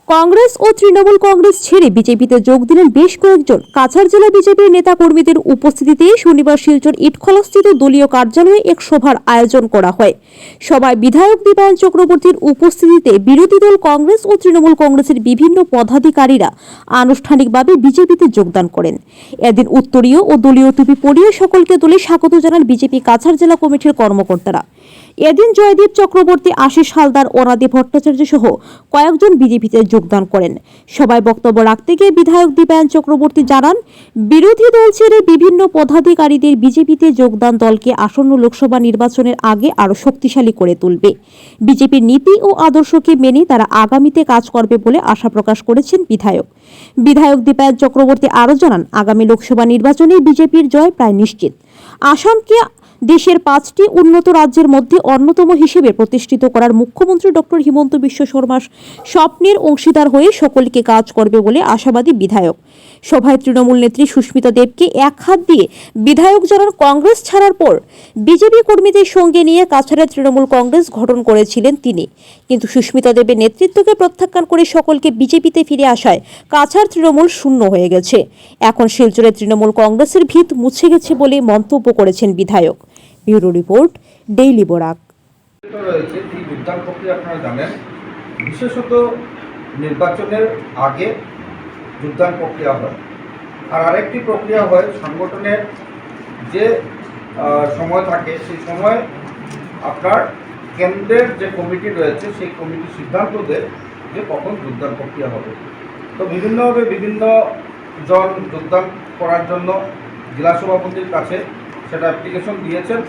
কংগ্রেস ও তৃণমূল কংগ্রেস ছেড়ে বিজেপিতে যোগ দিলেন বেশ কয়েকজন। কাছাড় জেলা বিজেপির নেতা কর্মীদের উপস্থিতিতে শনিবার শিলচর ইটখলাস্থিত দলীয় কার্যালয়ে এক সভার আয়োজন করা হয়। সভায় বিধায়ক দীপায়ন চক্রবর্তীর উপস্থিতিতে বিরোধী দল কংগ্রেস ও তৃণমূল কংগ্রেসের বিভিন্ন পদাধিকারীরা আনুষ্ঠানিকভাবে বিজেপিতে যোগদান করেন। এদিন উত্তরীয় ও দলীয় টুপি পরিয়ে সকলকে দলে স্বাগত জানান বিজেপি কাছাড় জেলা কমিটির কর্মকর্তারা। এদিন জয়দীপ চক্রবর্তী, আশিস হালদার, অনাদি ভট্টাচার্য সহ কয়েকজন বিজেপিতে যোগদান করেন। সবাই বক্তব্য রাখতে গিয়ে বিধায়ক দীপায়ন চক্রবর্তী জানান, বিরোধী দল ছেড়ে বিভিন্ন পদাধিকারীদের বিজেপিতে যোগদান দলকে আসন্ন লোকসভা নির্বাচনের আগে আরও শক্তিশালী করে তুলবে। বিজেপির নীতি ও আদর্শকে মেনে তারা আগামীতে কাজ করবে বলে আশা প্রকাশ করেছেন বিধায়ক দীপায়ন চক্রবর্তী আরও জানান, আগামী লোকসভা নির্বাচনে বিজেপির জয় প্রায় নিশ্চিত। আসামকে দেশের 5টি উন্নত রাজ্যের মধ্যে অন্যতম হিসেবে প্রতিষ্ঠিত করার মুখ্যমন্ত্রী ডক্টর হিমন্ত বিশ্ব শর্মার স্বপ্নের অংশীদার হয়ে সকলকে কাজ করবে বলে আশাবাদী বিধায়ক। সভায় তৃণমূল নেত্রী সুস্মিতা দেবকে এক হাত দিয়ে বিধায়ক জানান, কংগ্রেস ছাড়ার পর বিজেপি কর্মীদের সঙ্গে নিয়ে কাছাড়ের তৃণমূল কংগ্রেস গঠন করেছিলেন তিনি, কিন্তু সুস্মিতা দেবের নেতৃত্বকে প্রত্যাখ্যান করে সকলকে বিজেপিতে ফিরে আসায় কাছাড় তৃণমূল শূন্য হয়ে গেছে। এখন শিলচরের তৃণমূল কংগ্রেসের ভিত মুছে গেছে বলে মন্তব্য করেছেন বিধায়ক। Bureau report, daily Barak. রয়েছে এই যোগদান প্রক্রিয়া আপনারা জানেন, বিশেষত নির্বাচনের আগে যোগদান প্রক্রিয়া হয়। আর আরেকটি প্রক্রিয়া হয় সংগঠনের যে সময় থাকে, সেই সময় আপনার কেন্দ্রের যে কমিটি রয়েছে সেই কমিটি সিদ্ধান্ত দেয় যে কখন যোগদান প্রক্রিয়া হবে। তো বিভিন্নভাবে বিভিন্ন জন যোগদান করার জন্য জেলা সভাপতির কাছে সেটা অ্যাপ্লিকেশন দিয়েছেন।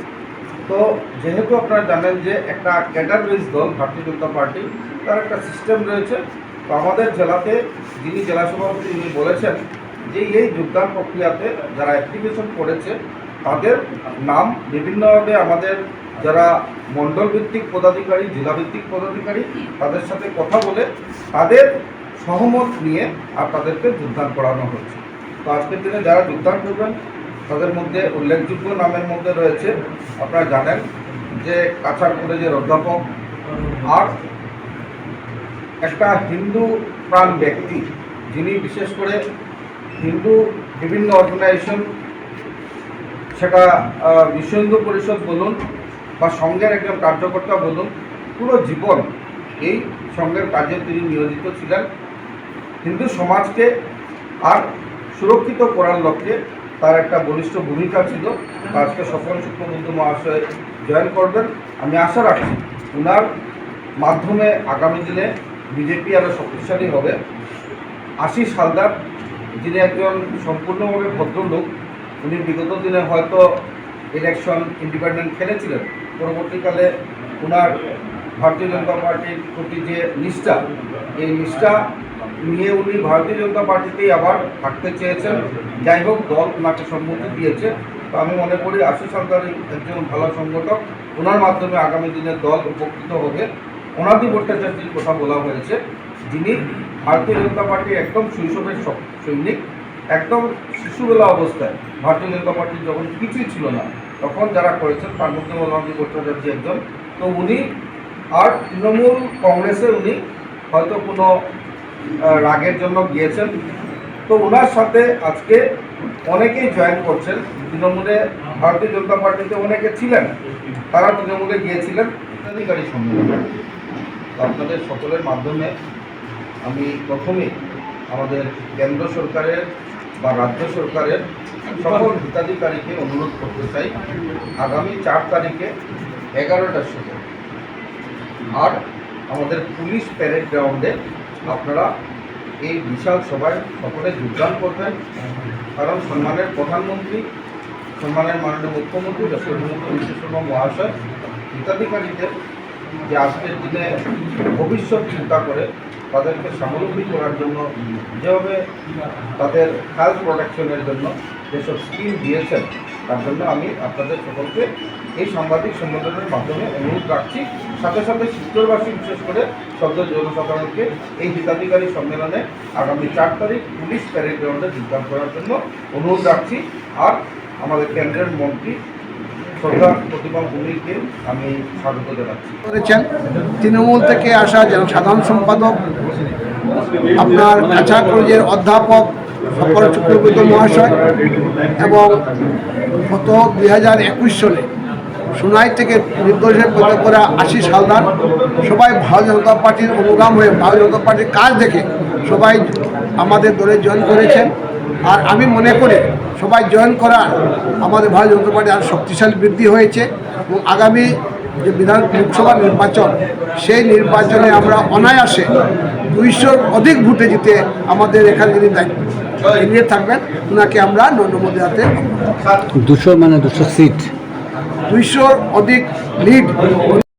তো যেহেতু আপনারা জানেন যে একটা ক্যাডার বেস দল ভারতীয় জনতা পার্টি, তার একটা সিস্টেম রয়েছে। তো আমাদের জেলাতে যিনি জেলা সভাপতি উনি বলেছেন যে এই যোগদান প্রক্রিয়াতে যারা অ্যাপ্লিকেশন করেছে তাদের নাম বিভিন্নভাবে আমাদের যারা মণ্ডল ভিত্তিক পদাধিকারী, জেলাভিত্তিক পদাধিকারী, তাদের সাথে কথা বলে তাদের সহমত নিয়ে আর তাদেরকে যোগদান করানো হচ্ছে। তো আজকের দিনে যারা যোগদান করবেন তাদের মধ্যে উল্লেখযোগ্য নামের মধ্যে রয়েছে, আপনারা জানেন যে কাছাড় কলেজের অধ্যাপক আর একটা হিন্দু প্রাণ ব্যক্তি, যিনি বিশেষ করে হিন্দু বিভিন্ন অর্গানাইজেশন, সেটা বিশ্ব হিন্দু পরিষদ বলুন বা সংঘের একজন কার্যকর্তা বলুন, পুরো জীবন এই সংঘের কাজে তিনি নিয়োজিত ছিলেন। হিন্দু সমাজকে আর সুরক্ষিত করার লক্ষ্যে তার একটা বলিষ্ঠ ভূমিকা ছিল। আজকে স্বপন শুক্লবৈদ্য মহাশয় জয়েন করবেন। আমি আশা রাখছি ওনার মাধ্যমে আগামী দিনে বিজেপি আরও শক্তিশালী হবে। আশিস হালদার, যিনি একজন সম্পূর্ণভাবে ভদ্রলোক, উনি বিগত দিনে হয়তো ইলেকশন ইন্ডিপেন্ডেন্ট খেলেছিলেন, পরবর্তীকালে ওনার ভারতীয় জনতা পার্টির প্রতি যে নিষ্ঠা, এই নিষ্ঠা নিয়ে উনি ভারতীয় জনতা পার্টিতেই আবার থাকতে চেয়েছেন। যাই হোক, দল ওনাকে সম্মতি দিয়েছে। তো আমি মনে করি আশিস হালদার একজন ভালো সংগঠক, ওনার মাধ্যমে আগামী দিনে দল উপকৃত হবে। অনাদি ভট্টাচার্যের কথা বলা হয়েছে, যিনি ভারতীয় জনতা পার্টির একদম শৈশবের সৈনিক। একদম শিশুবেলা অবস্থায় ভারতীয় জনতা পার্টির যখন কিছুই ছিল না তখন যারা করেছেন তার মধ্যে অনাদি ভট্টাচার্য একজন। তো উনি আর তৃণমূল কংগ্রেসে উনি হয়তো কোনো রাগের জন্য গিয়েছেন। তো ওনার সাথে আজকে অনেকেই জয়েন করছেন। তৃণমূলে ভারতীয় জনতা পার্টিতে অনেকে ছিলেন, তারা তৃণমূলে গিয়েছিলেন। হিতাধিকারী সম্মেলন আপনাদের সকলের মাধ্যমে আমি প্রথমেই আমাদের কেন্দ্র সরকারের বা রাজ্য সরকারের সকল হিতাধিকারীকে অনুরোধ করতে চাই, আগামী 4 তারিখে 11টার সময় আর আমাদের পুলিশ প্যারেড গ্রাউন্ডে আপনারা এই বিশাল সভায় সকলে যোগদান করবেন। কারণ সম্মানের প্রধানমন্ত্রী, সম্মানের মাননীয় মুখ্যমন্ত্রী ডক্টর হিমন্ত বিশ্ব শর্মা মহাশয় হিতাধিকারীদের যে আজকের দিনে ভবিষ্যৎ চিন্তা করে তাদেরকে স্বাবলম্বী করার জন্য যেভাবে তাদের হেলথ প্রোটেকশনের জন্য যেসব স্কিম দিয়েছেন, তার জন্য আমি আপনাদের সকলকে এই সাংবাদিক সম্মেলনের মাধ্যমে অনুরোধ রাখছি। সাথে সাথে শিলচরবাসী, বিশেষ করে সদ্য জনসাধারণকে এই হিতাধিকারী সম্মেলনে আগামী 4 তারিখ পুলিশ প্যারেড গ্রাউন্ডে যোগদান করার জন্য অনুরোধ রাখছি। আর আমাদের কেন্দ্রের মন্ত্রী শ্রদ্ধা প্রতিমা ভূমিকে আমি স্বাগত জানাচ্ছি। করেছেন তৃণমূল থেকে আসা সাধারণ সম্পাদক আপনার কাছাড় কলেজের অধ্যাপক স্বপন চক্রবর্তী মহাশয় এবং গত 2021 সালে সোনাই থেকে নির্দোষে প্রত্যাগ করা আশিস হালদার সবাই ভারতীয় জনতা পার্টির অনুগাম হয়ে ভারতীয় জনতা পার্টির কাজ দেখে সবাই আমাদের দলে জয়েন করেছেন। আর আমি মনে করি সবাই জয়েন করার আমাদের ভারতীয় জনতা পার্টি আরও শক্তিশালী বৃদ্ধি হয়েছে এবং আগামী যে লোকসভা নির্বাচন সেই নির্বাচনে আমরা অনায়াসে 200-র অধিক ভোটে জিতে আমাদের এখানে যিনি দায়িত্ব নিয়ে থাকবেন ওনাকে আমরা নরেন্দ্র মোদী হাতে 200 সিট 200-র অধিক লিড